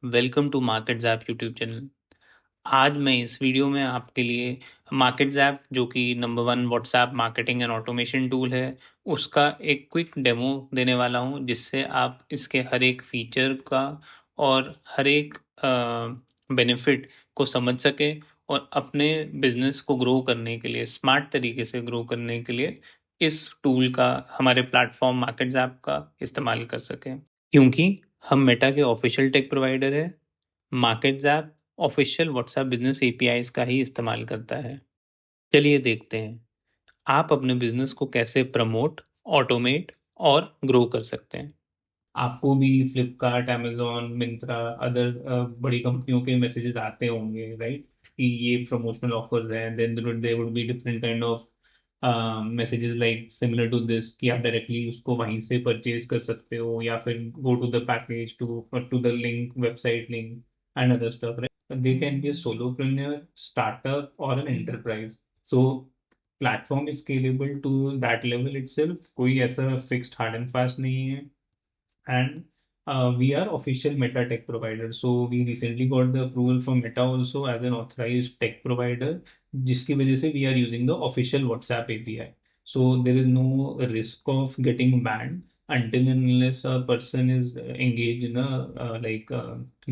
Welcome to MarketZapp YouTube channel. आज मैं इस वीडियो में आपके लिए MarketZapp जो कि number 1 WhatsApp marketing and automation tool है, उसका एक क्विक डेमो देने वाला हूं, जिससे आप इसके हर एक फीचर का और हर एक बेनिफिट को समझ सके और अपने बिजनेस को ग्रो करने के लिए, स्मार्ट तरीके से ग्रो करने के लिए इस टूल का, हमारे प्लेटफॉर्म MarketZapp का इस्तेमाल कर सकें। क्योंकि हम मेटा के ऑफिशियल टेक प्रोवाइडर है, मार्केटज़ैप ऑफिशियल व्हाट्सएप बिजनेस एपीआईज का ही इस्तेमाल करता है। चलिए देखते हैं आप अपने बिजनेस को कैसे प्रमोट, ऑटोमेट और ग्रो कर सकते हैं। आपको भी फ्लिपकार्ट, अमेजोन, मिंत्रा, अदर बड़ी कंपनियों के मैसेजेस आते होंगे, राइट, कि ये प्रमोशनल ऑफर्स हैं। Then there would be different kind of messages like similar to this, कि आप डायरेक्टली उसको वहीं से परचेज कर सकते हो, या फिर go to the package, to the link, website link and other stuff, right. They can be a solopreneur, startup और an enterprise. So platform is scalable to that level itself. कोई ऐसा फिक्स्ड हार्ड एंड फास्ट नहीं है। And we are official Meta tech provider. So we recently got the approval from Meta also as an authorized tech provider, जिसकी वजह से we are using the official WhatsApp API. So there is no risk of getting banned until and unless a person is engaged in a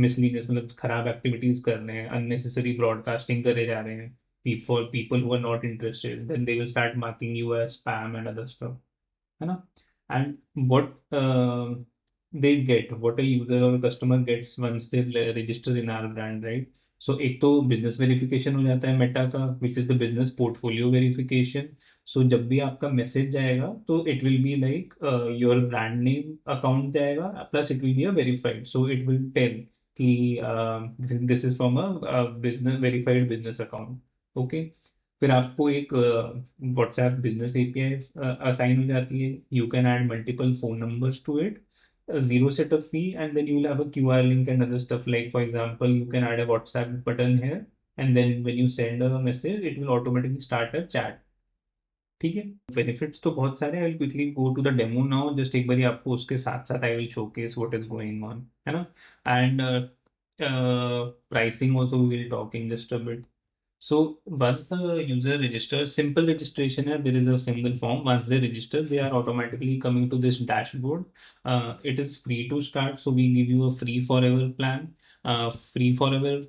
miscellaneous, मतलब खराब activities कर रहे हैं, unnecessary broadcasting करे जा रहे हैं, for people who are not interested, then they will start marking you as spam and other stuff, है ना। And what a user or a customer gets once they register in our brand, right? So एक तो business verification हो जाता है Meta का, which is the business portfolio verification. So जब भी आपका मैसेज जाएगा तो it will be like your brand name account जाएगा, plus it will be a verified, so it will tell कि this is from a business verified business account. Okay. फिर आपको एक व्हाट्सएप बिजनेस एपीआई असाइन हो जाती है। You can add multiple phone numbers to it, zero setup fee, and then you will have a QR link and other stuff. Like for example, you can add a WhatsApp button here, and then when you send a message, it will automatically start a chat. ठीक है। Benefits तो बहुत सारे, I will quickly go to the demo now. Just एक बार आपको उसके साथ साथ I will showcase what is going on, है ना। And pricing also we will talk in just a bit. So once the user registers, simple registration है, there is a single form. Once they register, they are automatically coming to this dashboard. It is free to start, so we give you a free forever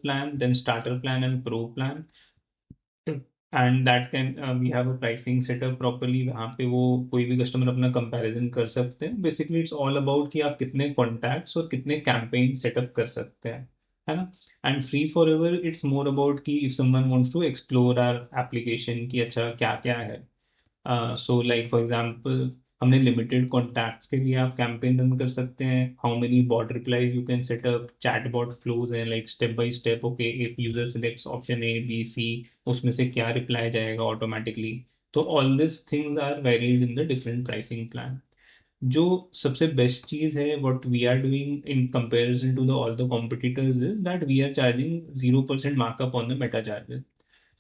plan, then starter plan and pro plan. And that can we have a pricing setup properly, वहाँ पे वो कोई भी customer अपना comparison कर सकते हैं। Basically it's all about कि आप कितने कॉन्टैक्ट्स और कितने कैंपेन सेटअप कर सकते हैं, है ना। And free for ever it's more about कि if someone wants to explore our application कि अच्छा क्या क्या है। सो लाइक फॉर एग्जांपल, हमने लिमिटेड कॉन्टैक्ट्स के लिए आप कैंपेन रन कर सकते हैं। How many bot replies you can set up, chatbot flows हैं, like step by step. Okay, if user selects option A B C, उसमें से क्या रिप्लाई जाएगा ऑटोमेटिकली। तो all this things are varied in the different pricing plan. जो सबसे best चीज है what we are doing in comparison to the all the competitors is that we are charging 0% markup on the meta charges.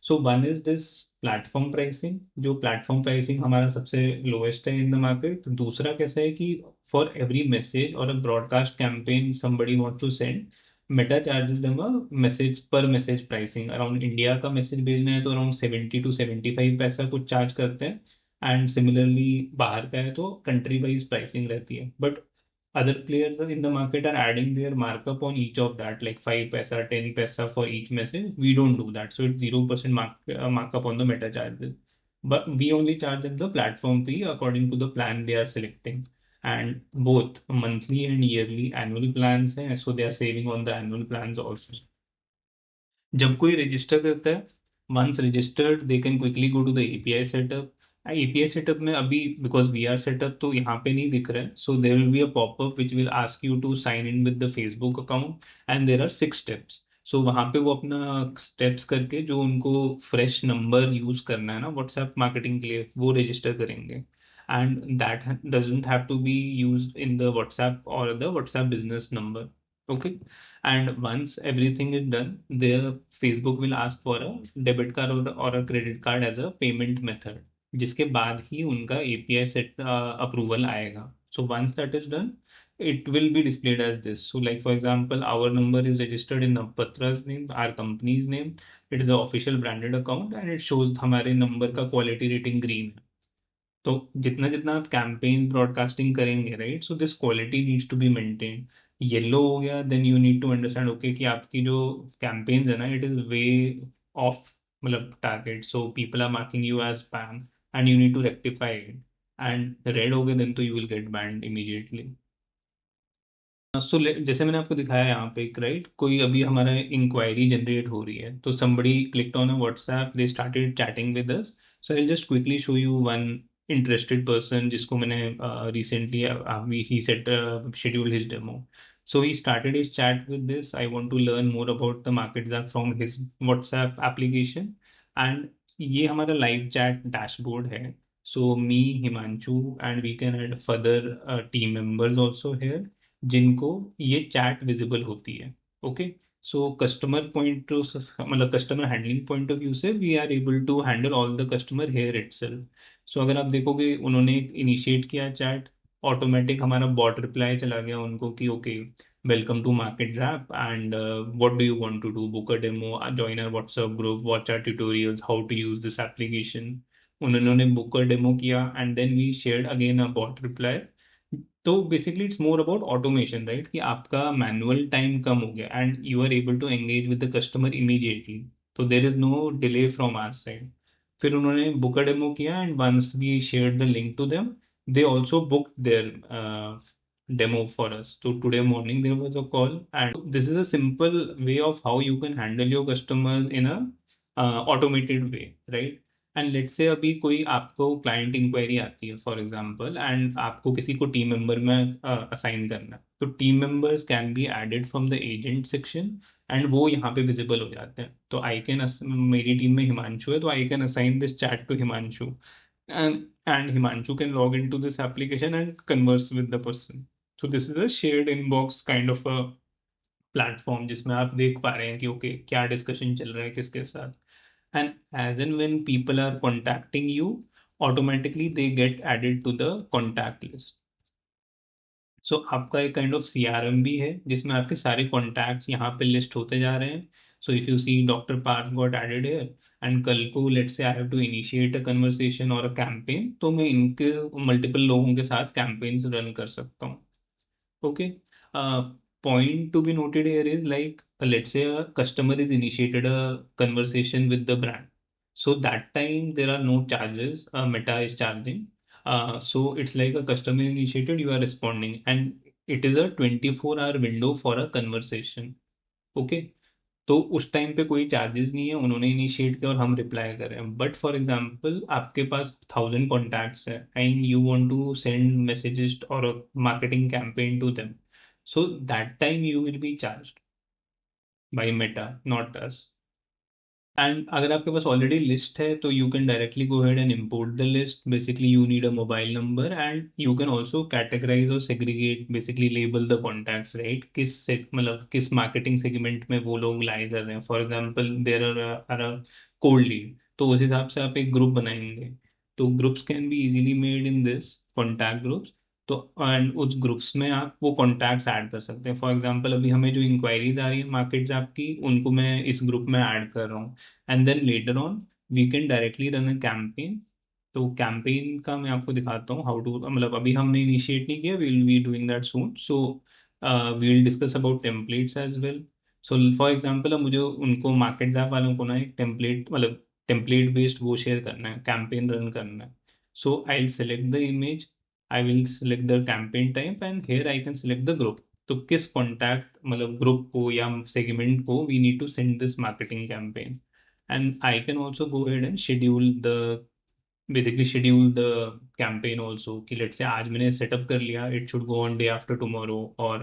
So one is this platform pricing, जो platform pricing हमारा सबसे lowest है in the market. दूसरा कैसा है कि for every message और a broadcast campaign somebody wants to send, Meta charges them a message पर मैसेज प्राइसिंग। अराउंड इंडिया का मैसेज भेजना है तो अराउंड 70 to 75 पैसा कुछ चार्ज करते हैं। एंड सिमिलरली बाहर का है तो कंट्री वाइज प्राइसिंग रहती है। But other players in the market are adding their markup on each of that, like 5 paisa, 10 paisa for each message. We don't do that. So it's 0% markup on the meta charges. But we only charge them the platform fee according to the plan they are selecting. And both monthly and yearly annual plans हैं, so they are saving on the annual plans also. जब कोई register करता है, once registered they can quickly go to the API setup. API setup में अभी because we are setup तो यहाँ पे नहीं दिख रहा है। So there will be a popup which will ask you to sign in with the Facebook account, and there are 6 steps. So वहाँ पे वो अपना स्टेप्स करके जो उनको फ्रेश नंबर यूज करना है ना व्हाट्सएप मार्केटिंग के लिए, वो रजिस्टर करेंगे। And that doesn't have to be use in the WhatsApp और the WhatsApp business number. Okay, and once everything is done, their Facebook will ask for a debit card or a credit card as a payment method, जिसके बाद ही उनका API set approval आएगा। So once that is done, it will be displayed as this. So like for example, our number is registered in Navpatra's name, our company's name. It is an official branded account and it shows हमारे number का quality rating green है. तो जितना जितना आप campaigns broadcasting करेंगे, right, so this quality needs to be maintain. Yellow हो गया, then you need to understand okay कि आपकी जो कैंपेन्स है ना, इट इज वे ऑफ मतलब target, so people are marking you as spam and you need to rectify it. And red हो गए देन तो you will get banned immediately. So जैसे मैंने आपको दिखाया यहाँ पे एक, राइट, कोई अभी हमारा इंक्वायरी जनरेट हो रही है तो somebody clicked on a WhatsApp, they started chatting with us. So I'll just quickly show you one interested person जिसको मैंने recently he said scheduled his demo. So he started his chat with this: I want to learn more about the MarketZapp from his WhatsApp application. And ये हमारा live chat dashboard है. So me, Himanshu, and we can add further team members also here जिनको ये chat visible होती है. Okay, so customer point मतलब customer handling point of view से we are able to handle all the customer here itself. So अगर आप देखोगे उन्होंने इनिशिएट किया चैट, ऑटोमेटिक हमारा बॉट रिप्लाई चला गया उनको कि okay, welcome to markets and what do you want to do, book a demo, join our WhatsApp group, watch our tutorials, how to use this application. उन्होंने book a demo किया and then we shared again a bot reply. तो basically it's more about automation, right, कि आपका manual time कम हो गया and you are able to engage with the customer immediately. तो there is no delay from our side. फिर उन्होंने book a demo किया and once we share the link to them, they also booked their demo for us. So today morning there was a call, and this is a simple way of how you can handle your customers in a automated way, right? And let's say अभी कोई आपको client inquiry आती है for example, and आपको किसी को team member में assign करना है, तो team members can be added from the agent section and वो यहाँ पे विजिबल हो जाते हैं. तो आई कैन, मेरी टीम में हिमांशु है तो I can assign this chat to Himanshu, and Himanshu can log into this application and converse with the person. So this is a shared inbox kind of a platform जिसमें आप देख पा रहे हैं कि ओके क्या डिस्कशन चल रहा है किसके साथ. And as and when people are contacting you, automatically they get added to the contact list. So आपका एक काइंड ऑफ सीआरएम भी है जिसमें आपके सारे कॉन्टैक्ट्स यहाँ पे लिस्ट होते जा रहे हैं. So if you see doctor Parth got added here, and कल को let's say I have to initiate a conversation और अ कैंपेन, तो मैं इनके मल्टीपल लोगों के साथ कैंपेन्स रन कर सकता हूँ. Okay. Point to be noted here is like, let's say a customer is initiated a conversation with the brand. So that time there are no charges. Meta is charging. So it's like a customer initiated, you are responding, and it is a 24-hour window for a conversation. Okay. तो उस time पे कोई charges नहीं है, उन्होंने initiate किया और हम रिप्लाई कर रहे हैं. बट फॉर एग्जांपल आपके पास 1,000 कॉन्टैक्ट्स हैं and you want to send messages और marketing campaign to them, so that time you will be charged by Meta, not us. And अगर आपके पास ऑलरेडी लिस्ट है तो you can directly go ahead and import the list. Basically you need a mobile number and you can also categorise और segregate, basically label the contacts, right, किस मतलब किस marketing segment में वो लोग लाई कर रहे हैं. For example there are a cold lead, तो उस हिसाब से आप एक ग्रुप बनाएंगे. तो groups can be easily made in this contact groups. तो एंड उस ग्रुप्स में आप वो कॉन्टैक्ट्स ऐड कर सकते हैं. फॉर एग्जांपल अभी हमें जो इंक्वायरीज आ रही है मार्केट्स आपकी, उनको मैं इस ग्रुप में ऐड कर रहा हूँ. And then later on we can directly run a campaign. तो कैंपेन का मैं आपको दिखाता हूँ हाउ टू, मतलब अभी हमने इनिशिएट नहीं किया, we will be doing that soon. So we will discuss about templates as well. So for example अब मुझे उनको मार्केट ऐप वालों को ना एक टेम्पलेट, मतलब टेम्पलेट बेस्ड वो शेयर करना है, कैंपेन रन करना है. So I will select the image, I will select the campaign type and here I can select the group. तो किस कॉन्टैक्ट मतलब ग्रुप को या सेगमेंट को we need to send this marketing campaign. And I can also go ahead and schedule the campaign also कि let's say आज मैंने setup कर लिया, it should go on day after tomorrow or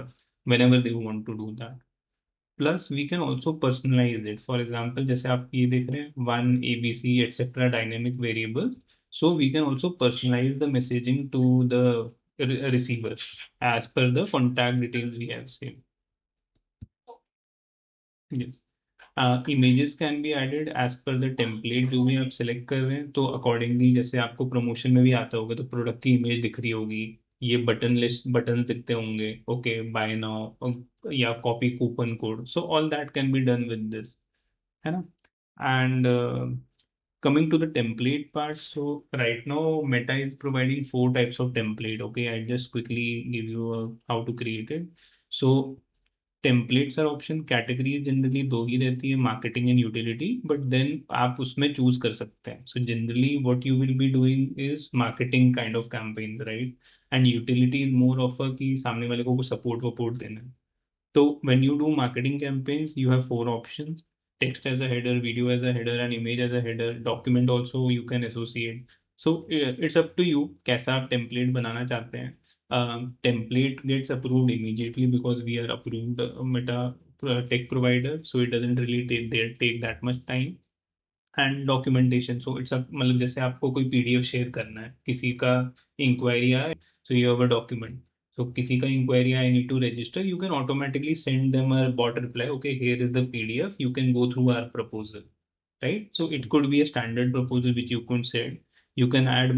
whenever they want to do that. Plus we can also personalize it. For example जैसे आप ये देख रहे हैं 1 ABC etc dynamic variable, so we can also personalize the messaging to the receiver as per the contact details we have seen. Yes. Images can be added as per the template जो भी आप select कर रहे हैं. तो accordingly जैसे आपको promotion में भी आता होगा तो प्रोडक्ट की इमेज दिख रही होगी, ये बटन लिस्ट बटन दिखते होंगे, ओके बाय नाउ या copy coupon code, so all that can be done with this, है ना? And coming to the template part, so right now Meta is providing four types of template. Okay, I just quickly give you how to create it. So templates are option, category generally दो ही रहती है, marketing and utility, but then आप उसमें choose कर सकते हैं. So generally what you will be doing is marketing kind of campaign, right? And utility is more of a कि सामने वाले को सपोर्ट वपोर्ट देना है. So when you do marketing campaigns, you have four options: text as a header, video as a header, and image as a header. Document also you can associate. So it's up to you कैसा आप template बनाना चाहते हैं. Template gets approved immediately because we are approved Meta tech provider, so it doesn't really take that much time. And documentation, so it's मतलब जैसे आपको कोई PDF share करना है, किसी का इंक्वायरी आए, so you have a document. So किसी का enquiry I need to register, you can automatically send them a bot reply, okay here is the PDF, you can go through our proposal, right? So it could be a standard proposal which you could send. You can add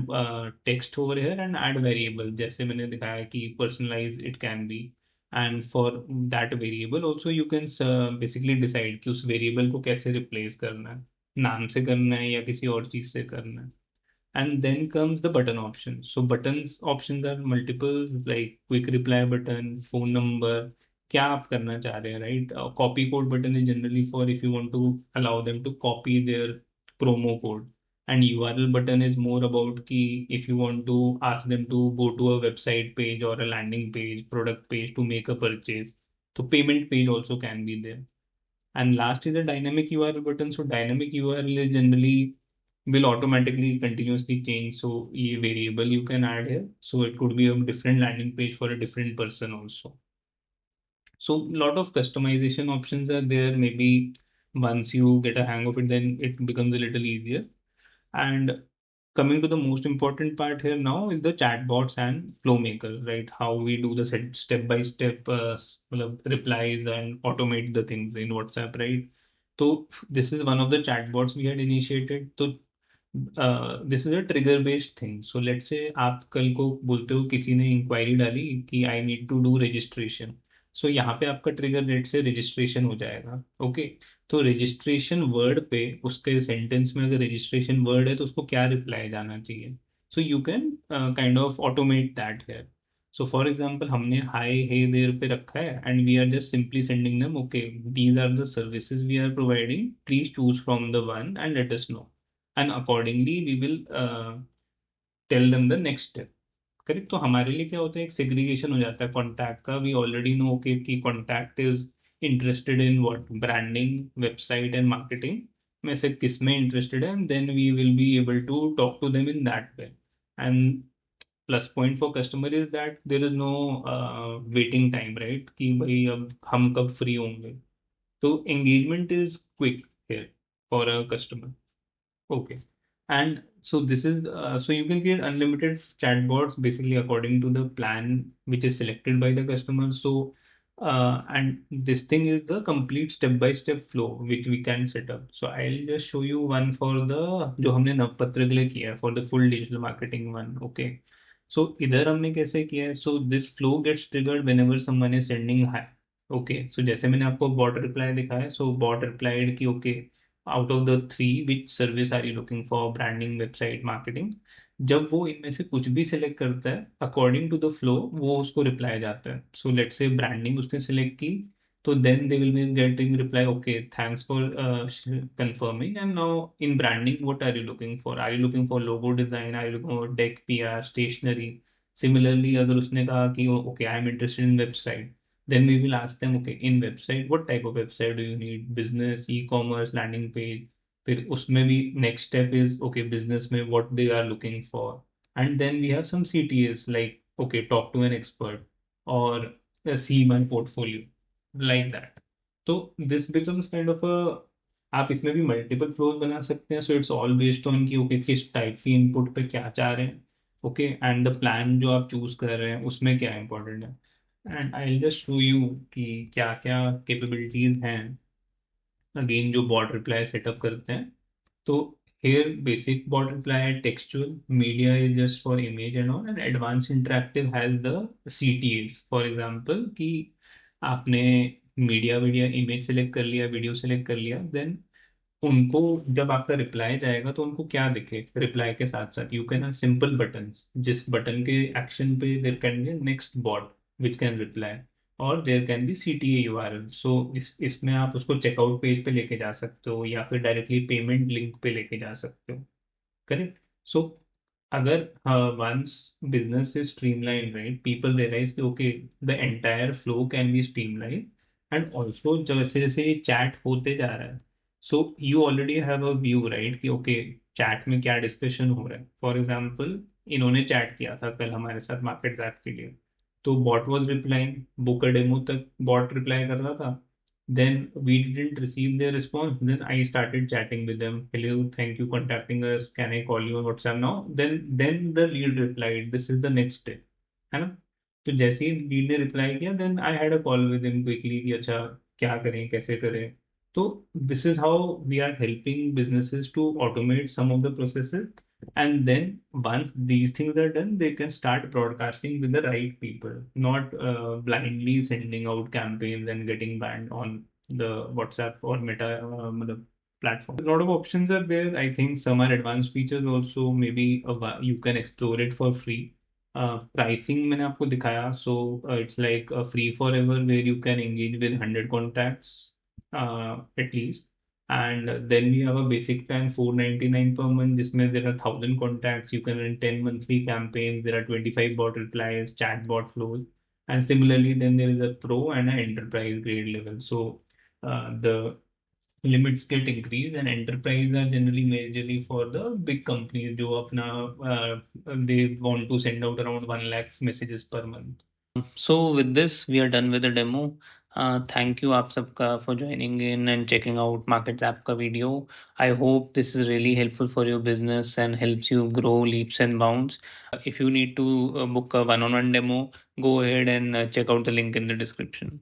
text over here and add variable, जैसे मैंने दिखाया कि personalize it can be. And for that variable also you can basically decide कि उस variable को कैसे replace करना है, नाम से करना है या किसी और चीज से करना है. And then comes the button option. So buttons options are multiple, like quick reply button, phone number, क्या आप करना चाह रहे हैं, right? Copy code button is generally for if you want to allow them to copy their promo code. And URL button is more about कि if you want to ask them to go to a website page or a landing page, product page to make a purchase. So payment page also can be there. And last is a dynamic URL button. So dynamic URL is generally will automatically continuously change. So a variable you can add here. So it could be a different landing page for a different person also. So a lot of customization options are there. Maybe once you get a hang of it, then it becomes a little easier. And coming to the most important part here now is the chatbots and flow maker, right? How we do the step by step replies and automate the things in WhatsApp, right? So this is one of the chatbots we had initiated. So this is a trigger based thing. So let's से आप कल को बोलते हो, किसी ने enquiry डाली कि I need to do registration. So यहाँ पे आपका ट्रिगर रेट से रजिस्ट्रेशन हो जाएगा, ओके? तो रजिस्ट्रेशन वर्ड पे उसके सेंटेंस में अगर रजिस्ट्रेशन वर्ड है तो उसको क्या रिप्लाई जाना चाहिए. So you can kind of automate that here. So for example हमने हाई हे देर पे रखा है and we are just simply sending them, okay these are the services we are providing, please choose from the one and let us know, and accordingly we will tell them the next step. Correct? तो हमारे लिए क्या होता है, एक segregation हो जाता है कॉन्टैक्ट का. वी ऑलरेडी नो ओके कि contact is interested in what, branding, website and marketing में से किस में इंटरेस्टेड है, and then we will be able to talk to them in that way. And plus point for customer is that there is no waiting time, right? कि भाई अब हम कब फ्री होंगे. तो engagement is quick here for a customer. Okay. And so this is so you can create unlimited chatbots basically according to the plan which is selected by the customer. So and this thing is the complete step-by-step flow which we can set up. So I'll just show you one for the जो हमने नवपत्र के लिए किया है for the full digital marketing one. Okay. So इधर हमने कैसे किया है? So this flow gets triggered whenever someone is sending hi. Okay. So जैसे मैंने आपको bot reply दिखाया, so bot replied कि okay out of the three which service are you looking for, branding, website, marketing. जब वो इनमें से कुछ भी सिलेक्ट करता है अकॉर्डिंग टू द फ्लो वो उसको रिप्लाई जाता है. सो लेट्स से ब्रांडिंग उसने सिलेक्ट की, तो then they will be getting reply, okay thanks for confirming. And now in branding what are you looking for logo design, are you looking for deck, PR, stationery. Similarly अगर उसने कहा कि okay I am interested in website, then we will ask them, okay in website what type of website do you need, business, e-commerce, landing page. फिर उसमें भी next step is okay business में what they are looking for. And then we have some CTAs like okay talk to an expert or see my portfolio, like that. तो this becomes kind of a, आप इसमें भी multiple flows बना सकते हैं. So it's all based on कि okay किस type की इनपुट पे क्या चाह रहे हैं, ओके एंड द प्लान जो आप चूज कर रहे हैं उसमें क्या इंपॉर्टेंट है. And I just show you कि क्या क्या कैपेबिलिटीज हैं अगेन जो बॉट रिप्लाई सेटअप करते हैं. तो here basic bot reply textual, media is just for image and all, and advanced interactive has the CTAs. For example कि आपने मीडिया वीडियो इमेज सेलेक्ट कर लिया, वीडियो सेलेक्ट कर लिया, देन उनको जब आपका रिप्लाई जाएगा तो उनको क्या दिखे रिप्लाई के साथ साथ, you can have simple buttons, जिस बटन के एक्शन पे there can be next bot which can reply, और there can be CTA URL। So इसमें आप उसको चेकआउट पेज पे लेके जा सकते हो या फिर डायरेक्टली पेमेंट लिंक पे लेके जा सकते हो। करेक्ट। सो अगर once business is streamlined, right, people realize कि okay, the entire flow can be streamlined, and also जैसे जैसे ये चैट होते जा रहा है, so you already have a view, right, कि okay चैट में क्या डिस्कशन हो रहा है। फॉर एग्जाम्पल इन्होंने चैट किया था कल हमारे साथ मार्केट ऐप के लिए, तो bot was replying, book a demo तक बॉट रिप्लाई कर रहा था। Then we didn't receive their response. Then I started chatting with them. Hello, thank you contacting us. Can I call you on WhatsApp now? Then the lead replied, this is the next step. है ना? तो जैसे ही lead ने reply किया, then I had a call with him quickly कि अच्छा क्या करें कैसे करें। तो this is how we are helping businesses to automate some of the processes, and then once these things are done they can start broadcasting with the right people, not blindly sending out campaigns and getting banned on the WhatsApp or Meta मतलब platform. A lot of options are there. I think some are advanced features also, maybe you can explore it for free. Pricing मैंने आपको दिखाया, so it's like a free forever where you can engage with 100 contacts at least, and then we have a basic plan 499 per month. Display there are 1,000 contacts. You can run 10 monthly campaigns. There are 25 bot replies, chatbot flows. And similarly, then there is a pro and an enterprise grade level. So the limits get increased, and enterprise are generally majorly for the big companies जो अपना they want to send out around 1 lakh messages per month. So with this, we are done with the demo. Thank you आप सबका for joining in and checking out MarketZapp का video. I hope this is really helpful for your business and helps you grow leaps and bounds. If you need to book a one-on-one demo, go ahead and check out the link in the description.